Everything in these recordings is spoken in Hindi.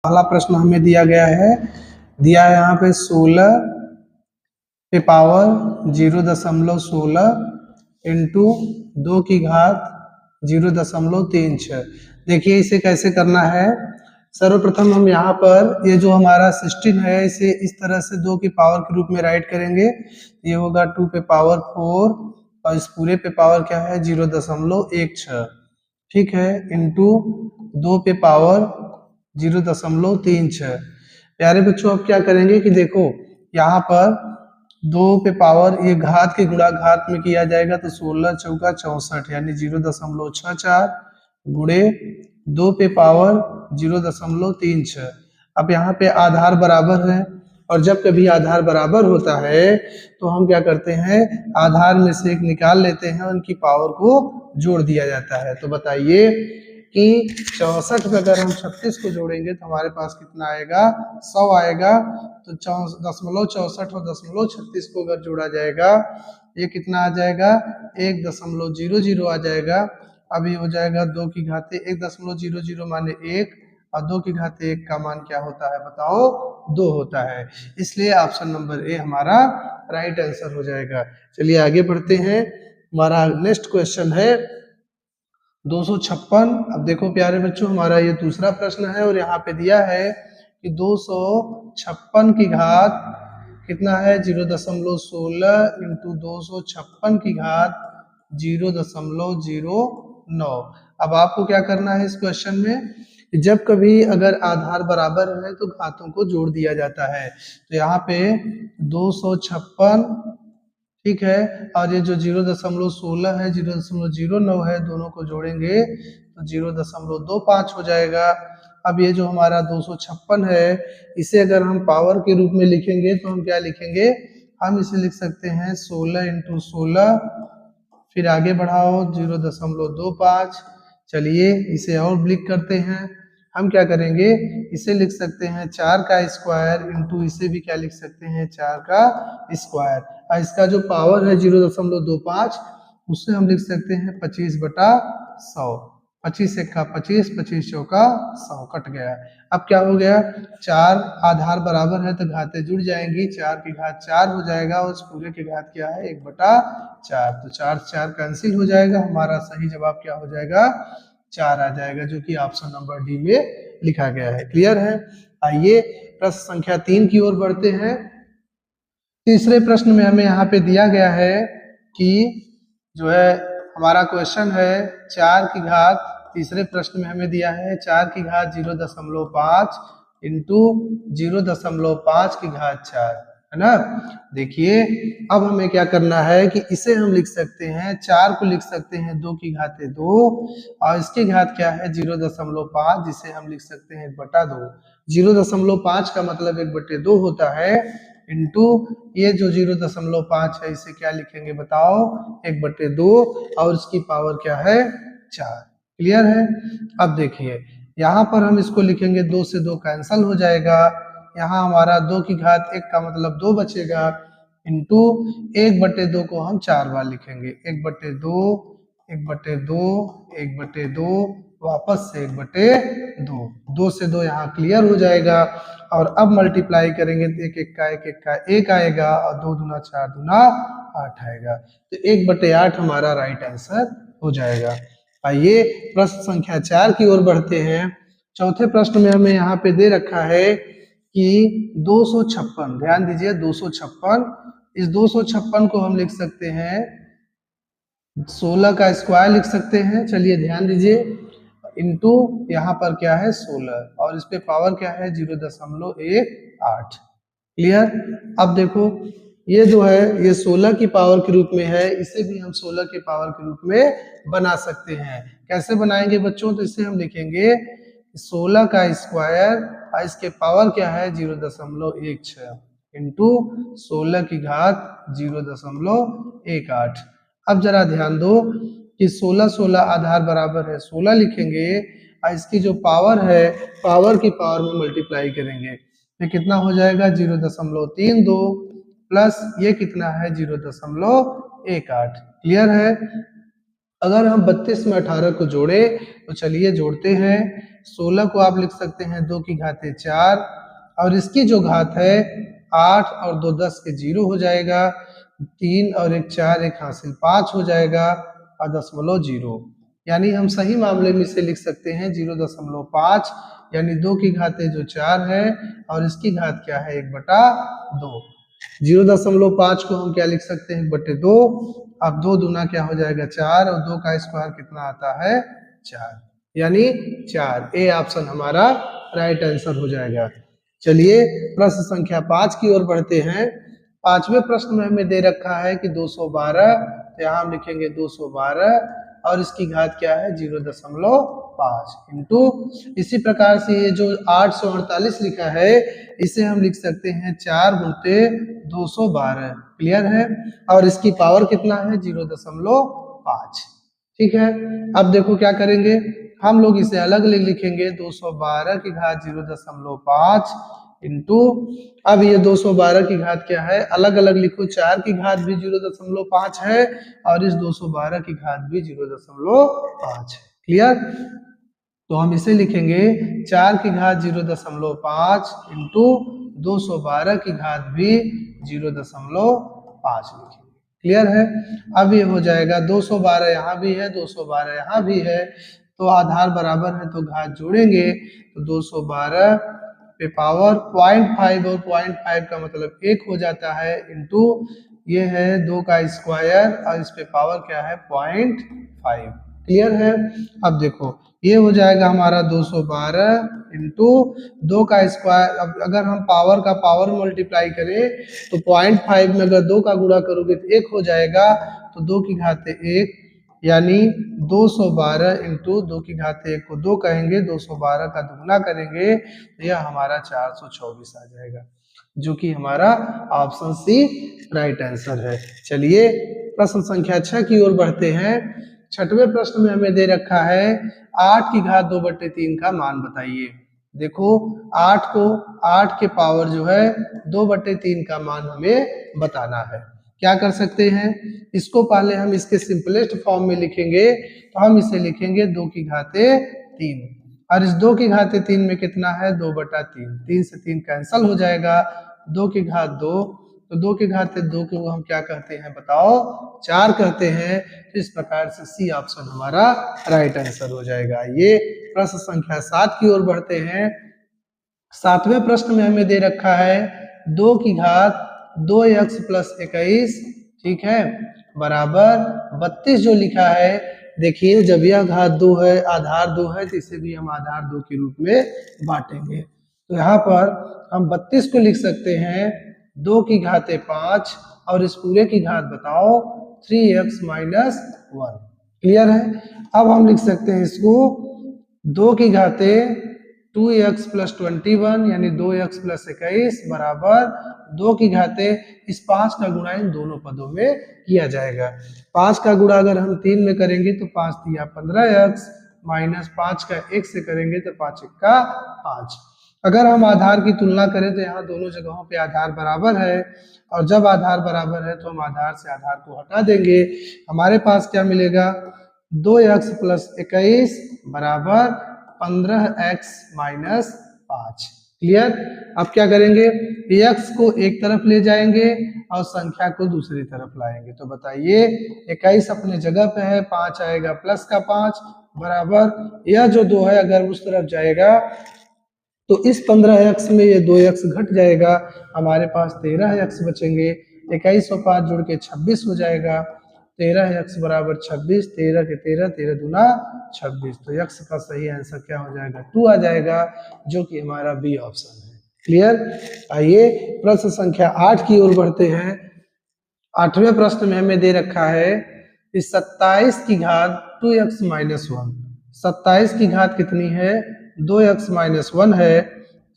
पहला प्रश्न हमें दिया गया है, दिया है यहाँ पे 16 पे पावर 0.16 इंटू 2 की घात 0.36। देखिए इसे कैसे करना है। सर्वप्रथम हम यहाँ पर ये जो हमारा 16 है इसे इस तरह से 2 की पावर के रूप में राइट करेंगे। ये होगा 2 पे पावर 4 और इस पूरे पे पावर क्या है 0.16, ठीक है, इंटू 2 पे पावर 0.36। प्यारे बच्चों अब क्या करेंगे कि देखो यहाँ पर 2 पे पावर ये घात के गुणा घात में किया जाएगा तो 16 चौका 64 यानी 0.64 गुणे 2 पे पावर 0.36। अब यहाँ पे आधार बराबर है और जब कभी आधार बराबर होता है तो हम क्या करते हैं, आधार में से एक निकाल लेते हैं, उनकी पावर को जोड़ दिया जाता है। तो बताइए कि 64 में अगर हम 36 को जोड़ेंगे तो हमारे पास कितना आएगा, 100 आएगा। तो 0.64 और 0.36 को अगर जोड़ा जाएगा ये कितना आ जाएगा, 1.00 आ जाएगा। अब ये हो जाएगा 2 की घाते 1.00 माने 1 और 2 की घाते 1 का मान क्या होता है बताओ, 2 होता है। इसलिए ऑप्शन नंबर ए हमारा राइट आंसर हो जाएगा। चलिए आगे बढ़ते हैं। हमारा नेक्स्ट क्वेश्चन है 256। अब देखो प्यारे बच्चों हमारा ये दूसरा प्रश्न है और यहाँ पे दिया है कि 256 की घात कितना है 0.16 इंटू 256 की घात 0.09। अब आपको क्या करना है इस क्वेश्चन में, जब कभी अगर आधार बराबर है तो घातों को जोड़ दिया जाता है। तो यहाँ पे 256, ठीक है, और ये जो 0.16 है 0.09 है, दोनों को जोड़ेंगे तो 0.25 हो जाएगा। अब ये जो हमारा 256 है इसे अगर हम पावर के रूप में लिखेंगे तो हम क्या लिखेंगे, हम इसे लिख सकते हैं 16 इंटू 16, फिर आगे बढ़ाओ 0.25। चलिए इसे और ब्लिक करते हैं, हम क्या करेंगे, इसे लिख सकते हैं 4 का स्क्वायर इंटू इसे भी क्या लिख सकते हैं 4 का स्क्वायर। और इसका जो पावर है 0.25 उससे हम लिख सकते हैं 25/100। 25 का 25, 25 चौका 100 कट गया। अब क्या हो गया, 4 आधार बराबर है तो घातें जुड़ जाएंगी, 4 की घात 4 हो जाएगा और उस पूरे की घात क्या है 1/4। तो 4 4 कैंसिल हो जाएगा, हमारा सही जवाब क्या हो जाएगा 4 आ जाएगा, जो कि ऑप्शन नंबर डी में लिखा गया है। क्लियर है। आइए प्रश्न संख्या 3 की ओर बढ़ते हैं। तीसरे प्रश्न में हमें यहाँ पे दिया गया है कि जो है हमारा क्वेश्चन है 4 की घात, तीसरे प्रश्न में हमें दिया है 4 की घात 0.5 इंटू 0.5 की घात 4, है ना। देखिए अब हमें क्या करना है कि इसे हम लिख सकते हैं, 4 को लिख सकते हैं 2 की घाते 2 और इसकी घात क्या है 0.5, जिसे हम लिख सकते हैं 1/2। 0.5 का मतलब 1/2 होता है, इंटू ये जो 0.5 है इसे क्या लिखेंगे बताओ 1/2 और इसकी पावर क्या है 4। क्लियर है। अब देखिए यहाँ पर हम इसको लिखेंगे 2 से 2 कैंसल हो जाएगा, यहाँ हमारा 2 की घात 1 का मतलब 2 बचेगा, इंटू 1/2 को हम 4 बार लिखेंगे, 1/2 1/2 1/2 वापस से 1/2, 2 से 2 यहाँ क्लियर हो जाएगा। और अब मल्टीप्लाई करेंगे तो 1 1 का 1 1 का 1 आएगा और 2 दूना 4 दूना 8 आएगा। तो 1/8 हमारा राइट आंसर हो जाएगा। आइए प्रश्न संख्या 4 की ओर बढ़ते हैं। चौथे प्रश्न में हमें यहाँ पे दे रखा है कि 256, ध्यान दीजिए 256, इस 256 को हम लिख सकते हैं 16 का स्क्वायर लिख सकते हैं। चलिए ध्यान दीजिए, इंटू यहाँ पर क्या है 16 और इस पे पावर क्या है 0.18। क्लियर। अब देखो ये जो है ये 16 की पावर के रूप में है, इसे भी हम 16 के पावर के रूप में बना सकते हैं। कैसे बनाएंगे बच्चों, तो इसे हम लिखेंगे 16 का स्क्वायर और इसके पावर क्या है 0.16 इंटू 16 की घात 0.18। अब जरा ध्यान दो कि 16 16 आधार बराबर है 16 लिखेंगे और इसकी जो पावर है पावर की पावर में मल्टीप्लाई करेंगे तो कितना हो जाएगा 0.32 प्लस ये कितना है 0.18। क्लियर है। अगर हम 32 में 18 को जोड़े तो चलिए जोड़ते हैं, 16 को आप लिख सकते हैं 2 की घाते 4 और इसकी जो घात है 8 और 2 10 के 0 हो जाएगा, 3 और 1 4, 1 हासिल 5 हो जाएगा और 0.0 यानी हम सही मामले में इसे लिख सकते हैं 0.5 यानी 2 की घाते जो 4 है और इसकी घात क्या है 1/2। 0.5 को हम क्या लिख सकते हैं 1/2। अब 2 दूना क्या हो जाएगा 4 और 2 का स्क्वायर कितना आता है 4 यानी 4। ए ऑप्शन हमारा राइट आंसर हो जाएगा। चलिए प्रश्न संख्या 5 की ओर बढ़ते हैं। पांचवें प्रश्न में हमें दे रखा है कि 212, तो यहाँ हम लिखेंगे 212 और इसकी घात क्या है 0.5 इंटू, इसी प्रकार से ये जो 848 लिखा है इसे हम लिख सकते हैं 4 गुणते 212। क्लियर है, और इसकी पावर कितना है 0.5। ठीक है, अब देखो क्या करेंगे, हम लोग इसे अलग अलग लिखेंगे 212 की घात 0.5 इंटू, अब ये 212 की घात क्या है अलग अलग लिखो, 4 की घात भी 0.5 है और इस 212 की घात भी 0.5 है। क्लियर, तो हम इसे लिखेंगे 4 की घात 0.5 इंटू 212 की घात भी 0.5 लिखेंगे। क्लियर है, अब ये हो जाएगा 212 यहाँ भी है 212 यहाँ भी है, तो आधार बराबर है तो घात जोड़ेंगे तो 212 पे पावर 0.5 और 0.5 का मतलब 1 हो जाता है इंटू ये है 2 का स्क्वायर और इस पे पावर क्या है 0.5। क्लियर है, अब देखो ये हो जाएगा हमारा 212 इंटू 2 का स्क्वायर। अब अगर हम पावर का पावर मल्टीप्लाई करें तो 0.5 में अगर 2 का गुणा करोगे तो 1 हो जाएगा, तो 2 की घाते 1 यानी 212 इंटू 2 की घाते 1 को 2 कहेंगे, 212 का दुगुना करेंगे तो यह हमारा 424 आ जाएगा, जो कि हमारा ऑप्शन सी राइट आंसर है। चलिए प्रश्न संख्या 6 की ओर बढ़ते हैं। छठवें प्रश्न में हमें दे रखा है 8 की घात 2/3 का मान बताइए। देखो 8 के पावर जो है 2/3 का मान हमें बताना है। क्या कर सकते हैं, इसको पहले हम इसके सिंपलेस्ट फॉर्म में लिखेंगे, तो हम इसे लिखेंगे 2 की घाते 3 और इस 2 की घाते 3 में कितना है 2/3, 3 से 3 कैंसल हो जाएगा, 2 की घात 2, तो 2 की घाते 2 को हम क्या कहते हैं बताओ 4 कहते हैं। तो इस प्रकार से सी ऑप्शन हमारा राइट आंसर हो जाएगा। ये प्रश्न संख्या 7 की ओर बढ़ते हैं। सातवें प्रश्न में हमें दे रखा है 2 की घात 2x + 21, ठीक है, बराबर 32 जो लिखा है। देखिए जब यह घात 2 है आधार 2 है तो इसे भी हम आधार 2 के रूप में बांटेंगे, तो यहाँ पर हम 32 को लिख सकते हैं 2 की घाते 5 और इस पूरे की घात बताओ 3x - 1। क्लियर है, अब हम लिख सकते हैं इसको 2 की घाते 2x + 21 यानी 2x + 21 बराबर 2 की घाते इस 5 का गुणा इन दोनों पदों में किया जाएगा। 5 का गुणा अगर हम 3 में करेंगे तो 5 तिया 15x माइनस 5 का 1 से करेंगे तो 5 1 का 5। अगर हम आधार की तुलना करें तो यहाँ दोनों जगहों पे आधार बराबर है और जब आधार बराबर है तो हम आधार से आधार को हटा देंगे, हमारे पास क्या मिलेगा 2x + 21 बराबर 15x - 5। क्लियर, अब क्या करेंगे x को एक तरफ ले जाएंगे और संख्या को दूसरी तरफ लाएंगे, तो बताइए 21 अपने जगह पे है, 5 आएगा प्लस का 5 बराबर यह जो 2 है अगर उस तरफ जाएगा तो इस 15x में ये 2x घट जाएगा, हमारे पास 13x बचेंगे। 21 और 5 जुड़ के 26 हो जाएगा, 13x बराबर 26, 13 के 13, 13 दूना 26, तो x का सही आंसर क्या हो जाएगा 2 आ जाएगा, जो कि हमारा बी ऑप्शन है। क्लियर, आइए प्रश्न संख्या 8 की ओर बढ़ते हैं। 8वें प्रश्न में हमें दे रखा है कि 27 की घात 2x - 1, 27 की घात कितनी है 2x - 1 है।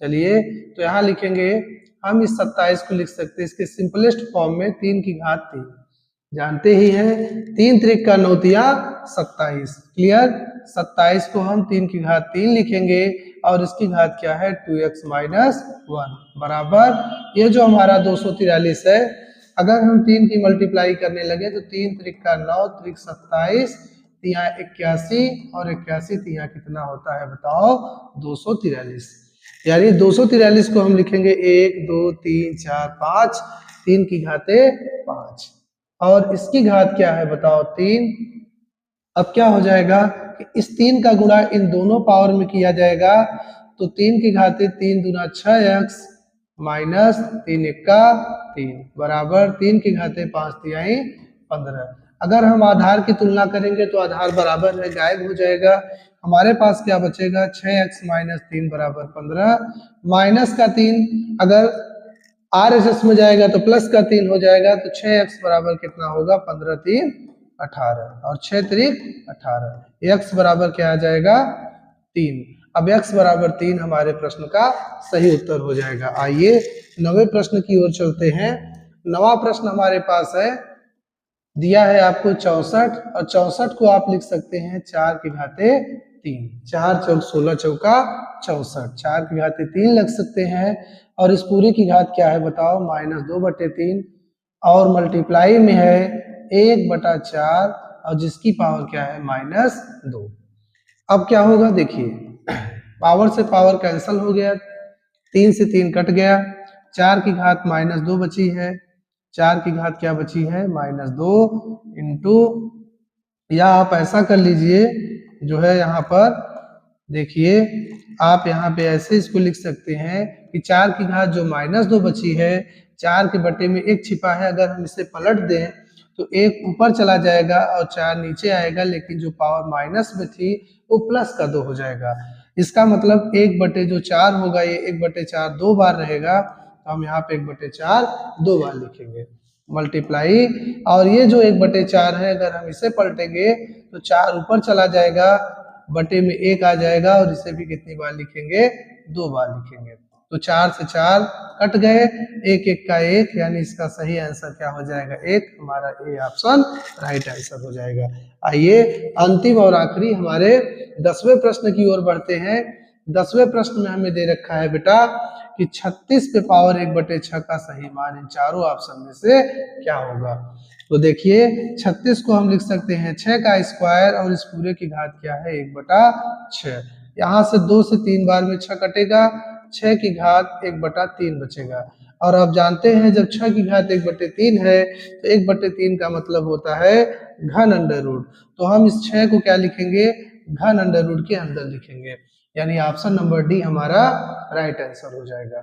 चलिए तो यहाँ लिखेंगे हम इस 27 को लिख सकते हैं इसके सिंपलेस्ट फॉर्म में 3 की घात 3, जानते ही हैं 3 त्रिक का 9 तिया 27। क्लियर, 27 को हम 3 की घात 3 लिखेंगे और इसकी घात क्या है 2x - 1 बराबर ये जो हमारा 243 है, अगर हम 3 की मल्टीप्लाई करने लगे तो 3 त्रिक का 9 त्रिक 27, यहाँ 81 और 81 तो यहाँ कितना होता है बताओ 243। यानी 243 को हम लिखेंगे 1 2 3 4 5, 3 की घाते 5 और इसकी घात क्या है बताओ 3। अब क्या हो जाएगा कि इस 3 का गुणा इन दोनों पावर में किया जाएगा तो 3 की घाते 3 दूना 6x माइनस 3 एक्का 3 बराबर 3 की घाते 5 तिहाई 15। अगर हम आधार की तुलना करेंगे तो आधार बराबर है, गायब हो जाएगा। हमारे पास क्या बचेगा 6x माइनस 3 बराबर 15, माइनस का 3 अगर RHS में जाएगा तो प्लस का 3 हो जाएगा तो 6x बराबर कितना होगा 15 3 18 और 6 त्रिक 18। x बराबर क्या आ जाएगा 3। अब x बराबर 3 हमारे प्रश्न का सही उत्तर हो जाएगा। आइए 9वें प्रश्न की ओर चलते हैं। 9वां प्रश्न हमारे पास है, दिया है आपको 64 और 64 को आप लिख सकते हैं 4 की घाते 3, 4 चौक 16 चौका 64, 4 की घाते 3 लग सकते हैं और इस पूरे की घात क्या है बताओ -2/3 और मल्टीप्लाई में है 1/4 और जिसकी पावर क्या है -2। अब क्या होगा देखिए पावर से पावर कैंसिल हो गया, 3 से 3 कट गया, 4 की घात -2 बची है, 4 की घात क्या बची है -2 इंटू, या आप ऐसा कर लीजिए जो है यहाँ पर देखिए आप यहाँ पे ऐसे इसको लिख सकते हैं कि 4 की घात जो -2 बची है 4 के बटे में 1 छिपा है, अगर हम इसे पलट दें तो 1 ऊपर चला जाएगा और 4 नीचे आएगा, लेकिन जो पावर माइनस में थी वो प्लस का 2 हो जाएगा। इसका मतलब 1/4 होगा, ये 1/4 2 बार रहेगा तो हम यहाँ पे 1/4 2 बार लिखेंगे मल्टीप्लाई, और ये जो 1/4 है अगर हम इसे पलटेंगे तो 4 ऊपर चला जाएगा, बटे में 1 आ जाएगा और इसे भी कितनी बार लिखेंगे 2 बार लिखेंगे। तो 4 से 4 कट गए, 1 1 का 1, यानी इसका सही आंसर क्या हो जाएगा 1, हमारा ए ऑप्शन राइट आंसर हो जाएगा। आइए अंतिम और आखिरी हमारे 10वें प्रश्न की ओर बढ़ते हैं। 10वें प्रश्न में हमें दे रखा है बेटा कि 36 पे पावर 1/6 का सही मान इन चारों ऑप्शन में से क्या होगा। तो देखिए 36 को हम लिख सकते हैं 6 का स्क्वायर और इस पूरे की घात क्या है 1/6। यहाँ से 2 से 3 बार में 6 कटेगा, 6 की घात 1/3 बचेगा और आप जानते हैं जब 6 की घात 1/3 है तो 1/3 का मतलब होता है घन अंडर रूट। तो हम इस 6 को क्या लिखेंगे घन अंडर रूट के अंदर लिखेंगे, यानी ऑप्शन नंबर डी हमारा राइट आंसर हो जाएगा।